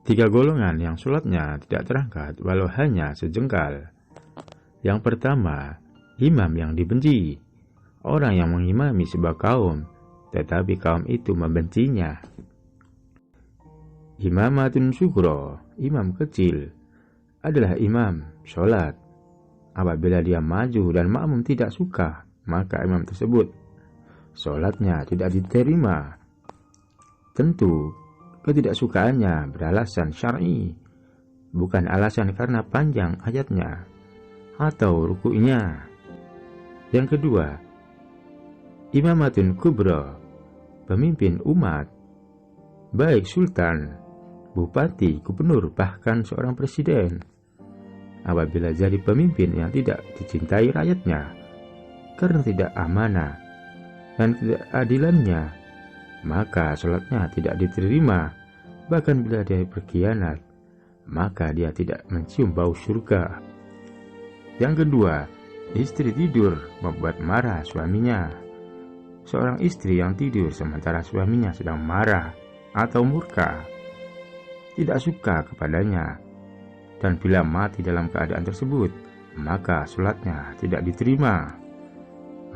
Tiga golongan yang sholatnya tidak terangkat walau hanya sejengkal. Yang pertama, imam yang dibenci. Orang yang mengimami sebuah kaum, tetapi kaum itu membencinya. Imamatun syukro, imam kecil, adalah imam sholat. Apabila dia maju dan makmum tidak suka, maka imam tersebut sholatnya tidak diterima. Tentu, ketidaksukaannya beralasan syar'i, bukan alasan karena panjang ayatnya atau ruku'nya. Yang kedua, imamatun kubra, pemimpin umat, baik sultan, bupati, gubernur, bahkan seorang presiden. Apabila jadi pemimpin yang tidak dicintai rakyatnya karena tidak amanah dan tidak adilannya, maka sholatnya tidak diterima. Bahkan bila dia berkhianat, maka dia tidak mencium bau surga. Yang kedua, istri tidur membuat marah suaminya. Seorang istri yang tidur sementara suaminya sedang marah atau murka, tidak suka kepadanya, dan bila mati dalam keadaan tersebut, maka sholatnya tidak diterima.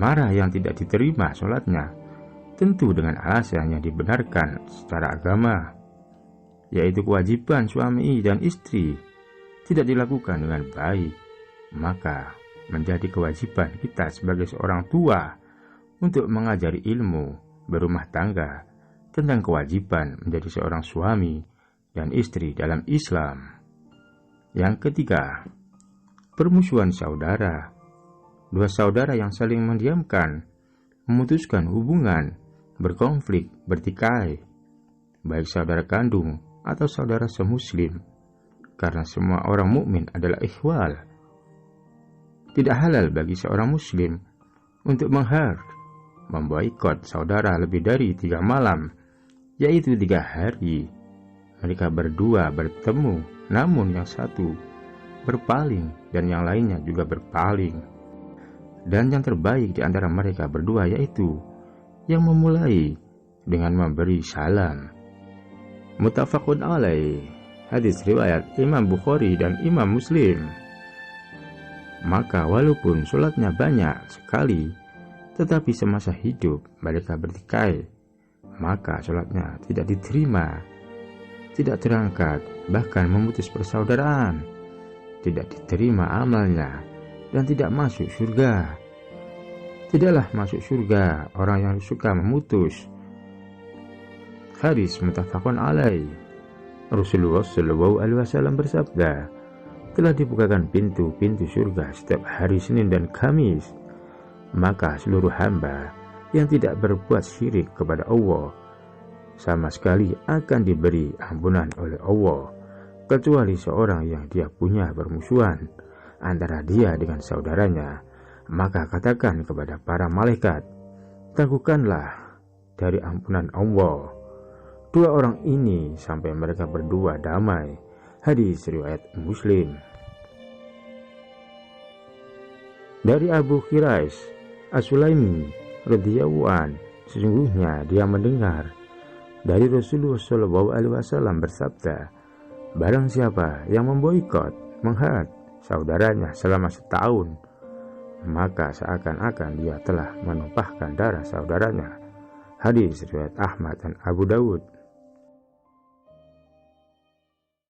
Marah yang tidak diterima sholatnya tentu dengan alasan yang dibenarkan secara agama, yaitu kewajiban suami dan istri tidak dilakukan dengan baik, maka menjadi kewajiban kita sebagai seorang tua untuk mengajari ilmu berumah tangga tentang kewajiban menjadi seorang suami dan istri dalam Islam. Yang ketiga, permusuhan saudara. Dua saudara yang saling mendiamkan, memutuskan hubungan, berkonflik, bertikai, baik saudara kandung atau saudara semuslim, karena semua orang mukmin adalah ikhwal. Tidak halal bagi seorang muslim untuk memboikot saudara lebih dari 3 malam, yaitu 3 hari. Mereka berdua bertemu, namun yang satu berpaling dan yang lainnya juga berpaling. Dan yang terbaik di antara mereka berdua yaitu yang memulai dengan memberi salam. Muttafaqun alaih, hadis riwayat Imam Bukhari dan Imam Muslim. Maka walaupun sholatnya banyak sekali, tetapi semasa hidup mereka bertikai, maka sholatnya tidak diterima, tidak terangkat, bahkan memutus persaudaraan, tidak diterima amalnya, dan tidak masuk surga. Tidaklah masuk surga orang yang suka memutus. Hadis muttafaqun alaih. Rasulullah SAW bersabda, telah dibukakan pintu-pintu surga setiap hari Senin dan Kamis, maka seluruh hamba yang tidak berbuat syirik kepada Allah sama sekali akan diberi ampunan oleh Allah, kecuali seorang yang dia punya permusuhan antara dia dengan saudaranya. Maka katakan kepada para malaikat, tangguhkanlah dari ampunan Allah dua orang ini sampai mereka berdua damai. Hadis riwayat Muslim. Dari Abu Khirais As-Sulaimi radhiyallahu an, sesungguhnya dia mendengar dari Rasulullah SAW bersabda, barang siapa yang memboikot, menghad saudaranya selama setahun, maka seakan-akan dia telah menumpahkan darah saudaranya. Hadis riwayat Ahmad dan Abu Dawud.